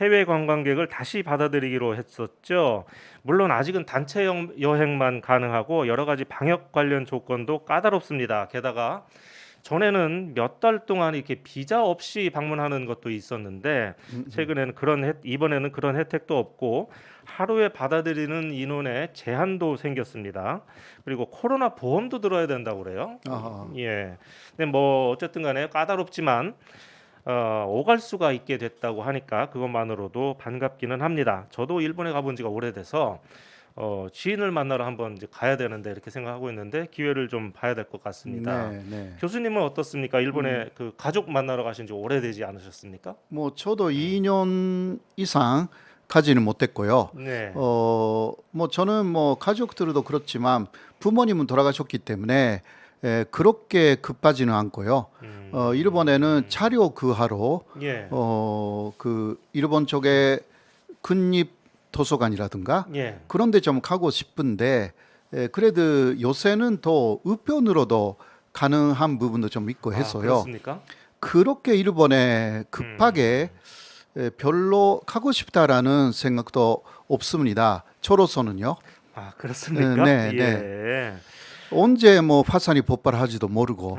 해외 관광객을 다시 받아들이기로 했었죠. 물론 아직은 단체 여행만 가능하고 여러 가지 방역 관련 조건도 까다롭습니다. 게다가 전에는 몇 달 동안 이렇게 비자 없이 방문하는 것도 있었는데 최근에는 이번에는 그런 혜택도 없고 하루에 받아들이는 인원에 제한도 생겼습니다. 그리고 코로나 보험도 들어야 된다고 그래요. 아하. 예. 근데 뭐 어쨌든 간에 까다롭지만 오갈 수가 있게 됐다고 하니까 그것만으로도 반갑기는 합니다. 저도 일본에 가본 지가 오래돼서 지인을 만나러 한번 이제 가야 되는데 이렇게 생각하고 있는데 기회를 좀 봐야 될 것 같습니다. 네, 네. 교수님은 어떻습니까? 음, 일본에 그 가족 만나러 가신 지 오래되지 않으셨습니까? 뭐 저도 2년 이상 가지는 못했고요. 네. 뭐 저는 뭐 가족들도 그렇지만 부모님은 돌아가셨기 때문에 그렇게 급하지는 않고요. 일본에는 음, 차료 구하러 예, 그 일본 쪽에 국립 도서관이라든가 예. 그런 데 좀 가고 싶은데 그래도 요새는 더 우편으로도 가능한 부분도 좀 있고 아, 해서요. 그렇습니까? 그렇게 일본에 급하게 음, 별로 가고 싶다라는 생각도 없습니다. 저로서는요. 아, 그렇습니까? 네, 네. 예. 언제 뭐 화산이 폭발할지도 모르고,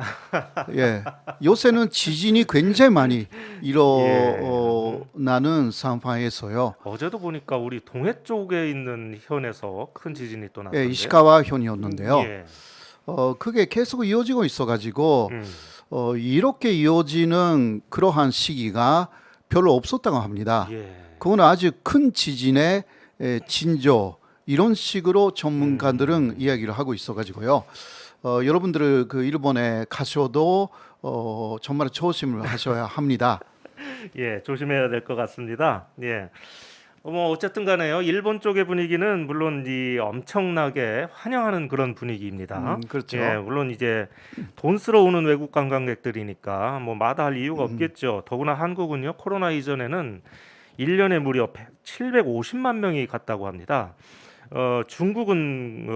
예. 요새는 지진이 굉장히 많이 예. 일어나는 상황에서요. 어제도 보니까 우리 동해 쪽에 있는 현에서 큰 지진이 또 예, 났던데요. 이시카와 현이었는데요. 예. 그게 계속 이어지고 있어가지고, 음. 이렇게 이어지는 그러한 시기가 별로 없었다고 합니다. 예. 그건 아주 큰 지진의 진조 이런 식으로 음. 전문가들은 이야기를 하고 있어가지고요. 여러분들을 그 일본에 가셔도 정말 조심을 하셔야 합니다. 예, 조심해야 될 것 같습니다. 예. 뭐 어쨌든 간에요. 일본 쪽의 분위기는 물론 이 엄청나게 환영하는 그런 분위기입니다. 예, 그렇죠. 물론 이제 돈 쓰러 오는 외국 관광객들이니까 뭐 마다할 이유가 없겠죠. 더구나 한국은요. 코로나 이전에는 1년에 무려 750만 명이 갔다고 합니다. 중국은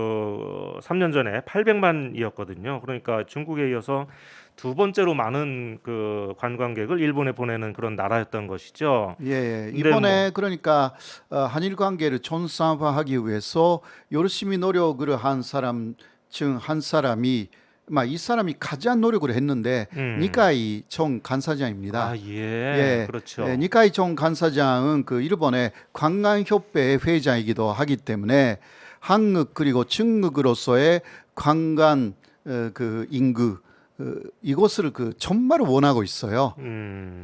3년 전에 800만이었거든요. 그러니까 중국에 이어서 두 번째로 많은 그 관광객을 일본에 보내는 그런 나라였던 것이죠. 예, 예. 근데 뭐 이번에 그러니까 한일 관계를 전산화하기 위해서 열심히 노력을 한 사람 중 한 사람이 이 사람이 가장 노력을 했는데 음. 니카이 총 간사장입니다. 아, 예. 예, 그렇죠. 니카이 총 간사장은 그 일본의 관광협회 회장이기도 하기 때문에 한국 그리고 중국으로서의 관광 그 인구 이것을 그 정말 원하고 있어요.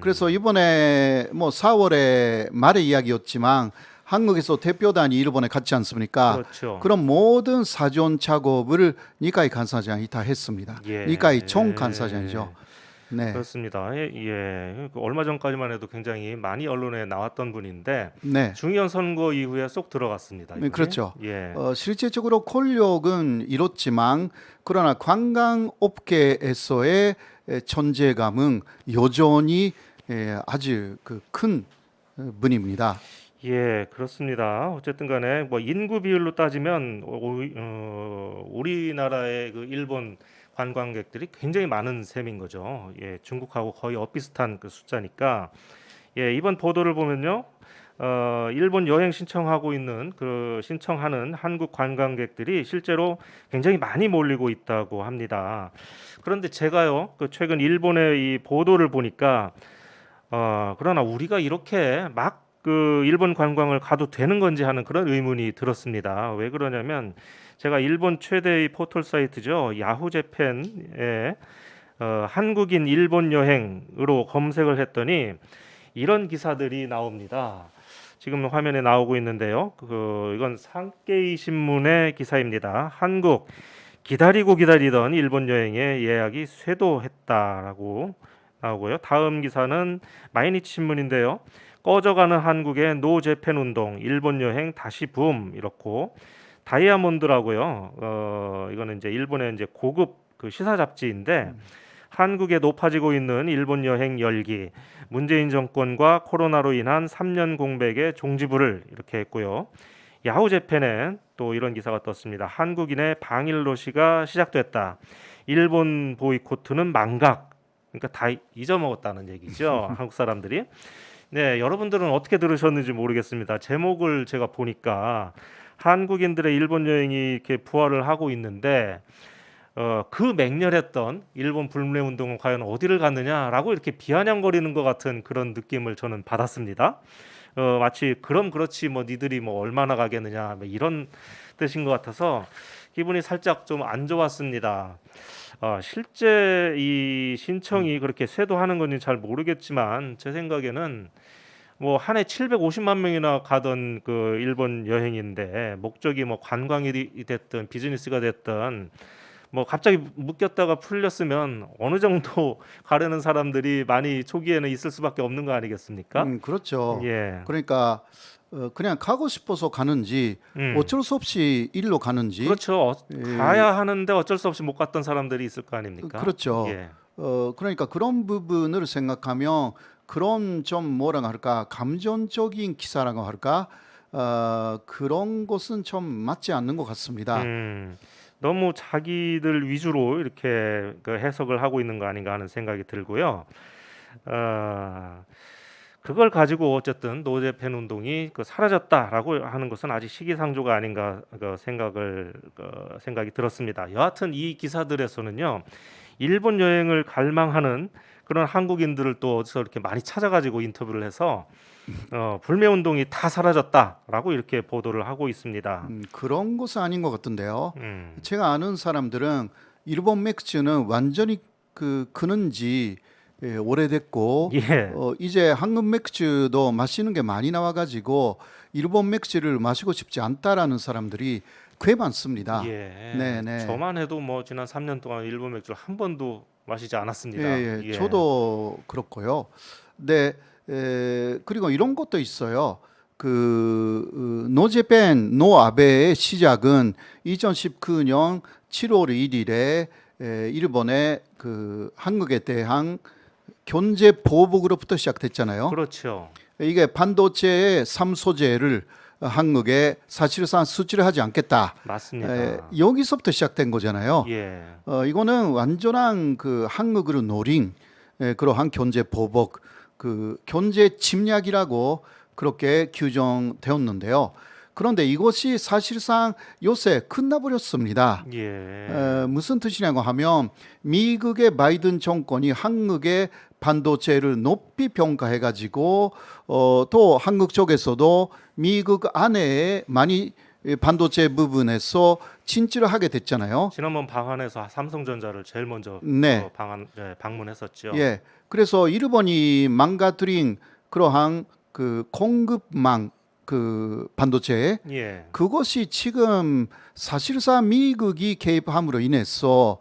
그래서 음. 이번에 뭐 4월에 말의 이야기였지만 한국에서 대표단이 일본에 갔지 않습니까? 그렇죠. 그런 모든 사전 작업을 니카이 간사장이 다 했습니다. 니카이 총 간사장이죠. 예. 네, 그렇습니다. 예. 예. 그 얼마 전까지만 해도 굉장히 많이 언론에 나왔던 분인데 네. 중의원 선거 이후에 쏙 들어갔습니다, 네, 이분이. 그렇죠. 예. 실질적으로 권력은 이렇지만 그러나 관광업계에서의 존재감은 여전히 아주 그 큰 분입니다. 예, 그렇습니다. 어쨌든 간에 뭐 인구 비율로 따지면 우리나라의 그 일본 관광객들이 굉장히 많은 셈인 거죠. 예, 중국하고 거의 엇비슷한 그 숫자니까. 예, 이번 보도를 보면요. 일본 여행 신청하는 한국 관광객들이 실제로 굉장히 많이 몰리고 있다고 합니다. 그런데 제가요, 그 최근 일본의 이 보도를 보니까 그러나 우리가 이렇게 막 그 일본 관광을 가도 되는 건지 하는 그런 의문이 들었습니다. 왜 그러냐면 제가 일본 최대의 포털 사이트죠. 야후재팬에 한국인 일본 여행으로 검색을 했더니 이런 기사들이 나옵니다. 지금 화면에 나오고 있는데요. 이건 산케이 신문의 기사입니다. 한국 기다리고 기다리던 일본 여행의 예약이 쇄도했다라고 나오고요. 다음 기사는 마이니치 신문인데요. 꺼져가는 한국의 노 재팬 운동, 일본 여행 다시 붐 이렇고 다이아몬드라고요. 이거는 이제 일본의 이제 고급 그 시사 잡지인데 한국에 높아지고 있는 일본 여행 열기, 문재인 정권과 코로나로 인한 3년 공백의 종지부를 이렇게 했고요. 야후재팬엔 또 이런 기사가 떴습니다. 한국인의 방일 로시가 시작됐다. 일본 보이콧은 망각. 그러니까 다 잊어먹었다는 얘기죠. 한국 사람들이. 네, 여러분들은 어떻게 들으셨는지 모르겠습니다. 제목을 제가 보니까 한국인들의 일본 여행이 이렇게 부활을 하고 있는데 그 맹렬했던 일본 불매 운동은 과연 어디를 갔느냐라고 이렇게 비아냥거리는 것 같은 그런 느낌을 저는 받았습니다. 마치 그럼 그렇지 뭐 니들이 뭐 얼마나 가겠느냐 뭐 이런 뜻인 것 같아서 기분이 살짝 좀 안 좋았습니다. 실제 이 신청이 그렇게 쇄도하는 건지 잘 모르겠지만 제 생각에는 뭐 한 해 750만 명이나 가던 그 일본 여행인데 목적이 뭐 관광이 됐든 비즈니스가 됐든 뭐 갑자기 묶였다가 풀렸으면 어느 정도 가려는 사람들이 많이 초기에는 있을 수밖에 없는 거 아니겠습니까? 그렇죠. 예. 그러니까 그냥 가고 싶어서 가는지 음. 어쩔 수 없이 일로 가는지 그렇죠. 에, 가야 하는데 어쩔 수 없이 못 갔던 사람들이 있을 거 아닙니까? 그렇죠. 예. 그러니까 그런 부분을 생각하면 그런 좀 뭐라 할까 감정적인 기사라고 할까 그런 것은 좀 맞지 않는 것 같습니다. 음. 너무 자기들 위주로 이렇게 그 해석을 하고 있는 거 아닌가 하는 생각이 들고요. 어, 그걸 가지고 어쨌든 노제팬 운동이 그 사라졌다라고 하는 것은 아직 시기상조가 아닌가 생각이 들었습니다. 여하튼 이 기사들에서는요, 일본 여행을 갈망하는 그런 한국인들을 또 어디서 이렇게 많이 찾아가지고 인터뷰를 해서 불매 운동이 다 사라졌다라고 이렇게 보도를 하고 있습니다. 그런 것은 아닌 것 같은데요. 음, 제가 아는 사람들은 일본 맥주는 완전히 그는 지 오래됐고 예, 이제 한국 맥주도 마시는 게 많이 나와가지고 일본 맥주를 마시고 싶지 않다라는 사람들이 꽤 많습니다. 예. 네네. 저만 해도 뭐 지난 3년 동안 일본 맥주를 한 번도 마시지 예, 않았습니다. 예, 예, 저도 그렇고요. 네, 그리고 이런 것도 있어요. 노제팬 노아베의 시작은 2019년 7월 1일에 일본의 그 한국에 대한 경제 보복으로부터 시작됐잖아요. 그렇죠. 이게 반도체의 3소재를 한국에 사실상 수출을 하지 않겠다. 맞습니다. 여기서부터 시작된 거잖아요. 예, 이거는 완전한 그 한국으로 노린 그러한 경제 보복, 그 경제 침략이라고 그렇게 규정되었는데요. 그런데 이것이 사실상 요새 끝나버렸습니다. 예, 무슨 뜻이냐고 하면 미국의 바이든 정권이 한국의 반도체를 높이 평가해가지고 또 한국 쪽에서도 미국 안에 많이 반도체 부분에서 진출을 하게 됐잖아요. 지난번 방한에서 삼성전자를 제일 먼저 네, 방문했었죠. 예. 그래서 일본이 망가뜨린 그러한 그 공급망 그 반도체 예, 그것이 지금 사실상 미국이 개입함으로 인해서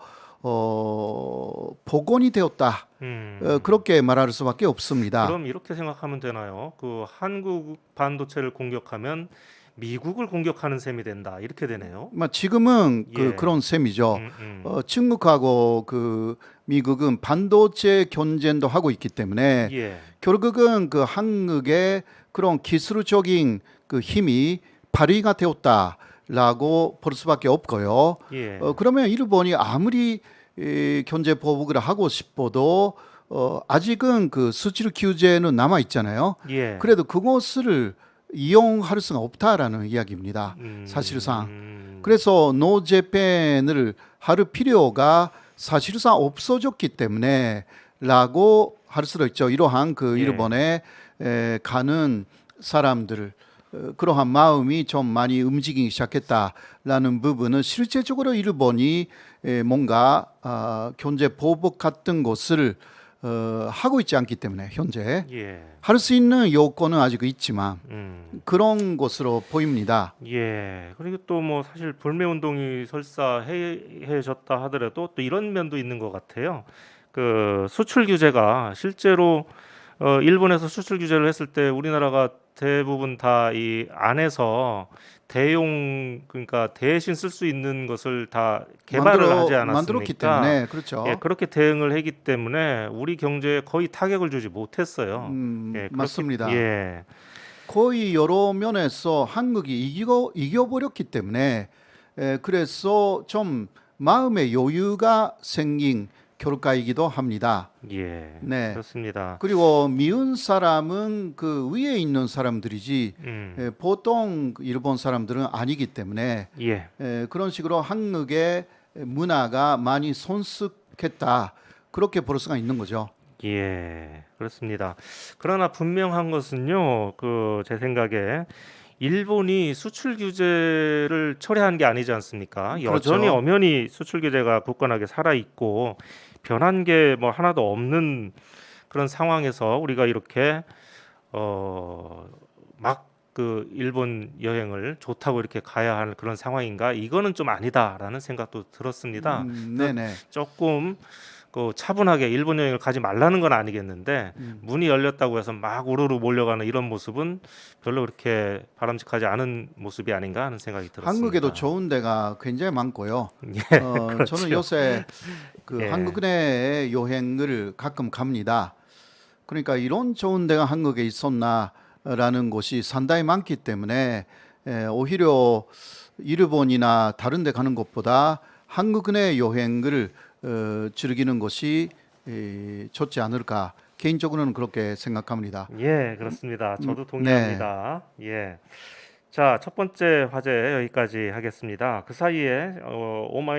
복원이 되었다. 음. 그렇게 말할 수밖에 없습니다. 그럼 이렇게 생각하면 되나요? 그 한국 반도체를 공격하면 미국을 공격하는 셈이 된다. 이렇게 되네요. 지금은 예, 그런 셈이죠. 음, 음. 중국하고 그 미국은 반도체 경쟁도 하고 있기 때문에 예, 결국은 그 한국의 그런 기술적인 그 힘이 발휘가 되었다라고 볼 수밖에 없고요. 예, 그러면 일본이 아무리 경제 보복을 하고 싶어도 아직은 그 수출 규제는 남아 있잖아요. 예. 그래도 그것을 이용할 수는 없다라는 이야기입니다. 음, 사실상. 음. 그래서 노제팬을 할 필요가 사실상 없어졌기 때문에 라고 할 수도 있죠. 이러한 그 예. 일본에 가는 사람들 그러한 마음이 좀 많이 움직이기 시작했다라는 부분은 실제적으로 일본이 뭔가 경제 보복 같은 것을 하고 있지 않기 때문에 현재 예, 할 수 있는 요건은 아직 있지만 그런 것으로 보입니다. 예. 그리고 또 뭐 사실 불매 운동이 설사 해졌다 하더라도 또 이런 면도 있는 것 같아요. 그 수출 규제가 실제로 일본에서 수출 규제를 했을 때 우리나라가 대부분 다 이 안에서 대용 그러니까 대신 쓸 수 있는 것을 다 개발을 하지 만들었기 않았습니까? 때문에 그렇죠. 예, 그렇게 대응을 했기 때문에 우리 경제에 거의 타격을 주지 못했어요. 예, 맞습니다. 예, 거의 여러 면에서 한국이 이겨버렸기 때문에 그래서 좀 마음의 여유가 생긴 교류가이기도 합니다. 예. 네. 그렇습니다. 그리고 미운 사람은 그 위에 있는 사람들이지 음. 보통 일본 사람들은 아니기 때문에 예. 그런 식으로 한국의 문화가 많이 손쉽겠다. 그렇게 볼 수가 있는 거죠. 예. 그렇습니다. 그러나 분명한 것은요. 그 제 생각에 일본이 수출 규제를 철회한 게 아니지 않습니까? 여전히 그렇죠. 엄연히 수출 규제가 굳건하게 살아 있고 변한 게 뭐 하나도 없는 그런 상황에서 우리가 이렇게 막 그 일본 여행을 좋다고 이렇게 가야 할 그런 상황인가? 이거는 좀 아니다라는 생각도 들었습니다. 그래서 네네. 조금 그 차분하게 일본 여행을 가지 말라는 건 아니겠는데 문이 열렸다고 해서 막 우르르 몰려가는 이런 모습은 별로 그렇게 바람직하지 않은 모습이 아닌가 하는 생각이 한국에도 들었습니다. 좋은 데가 굉장히 많고요. 예, 저는 그렇죠. 요새 그 예, 한국 내 여행을 가끔 갑니다. 그러니까 이런 좋은 데가 한국에 있었나라는 곳이 상당히 많기 때문에 오히려 일본이나 다른 데 가는 것보다 한국 내 여행을 즐기는 것이 좋지 않을까. 개인적으로는 그렇게 생각합니다. 예, 그렇습니다. 저도 네. 동의합니다. 예. 자, 첫 번째 화제 여기까지 하겠습니다. 그 사이에 오마이